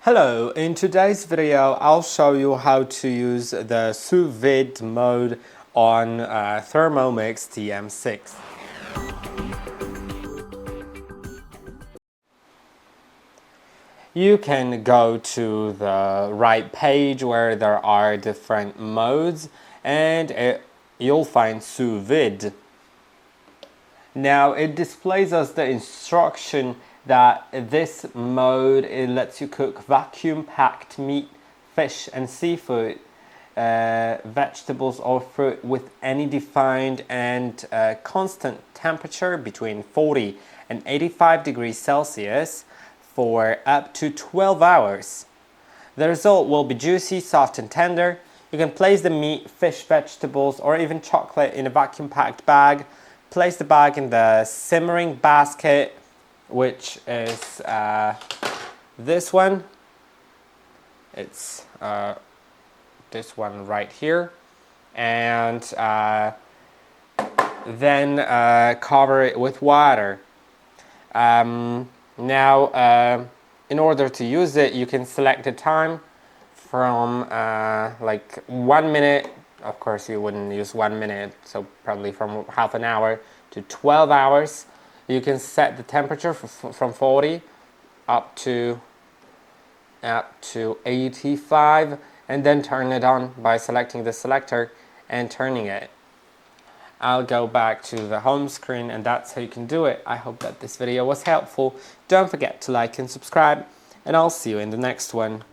Hello, in today's video I'll show you how to use the Sous Vide mode on THERMOMIX TM6. You can go to the right page where there are different modes and you'll find Sous Vide. Now it displays us the instruction that this mode, it lets you cook vacuum packed meat, fish and seafood, vegetables or fruit with any defined and constant temperature between 40 and 85 degrees Celsius for up to 12 hours. The result will be juicy, soft and tender. You can place the meat, fish, vegetables or even chocolate in a vacuum packed bag. Place the bag in the simmering basket, which is this one. It's this one right here. And then cover it with water. Now, in order to use it, you can select the time from like 1 minute. Of course, you wouldn't use 1 minute, so probably from half an hour to 12 hours. You can set the temperature from 40 up to 85 and then turn it on by selecting the selector and turning it. I'll go back to the home screen and that's how you can do it. I hope that this video was helpful. Don't forget to like and subscribe and I'll see you in the next one.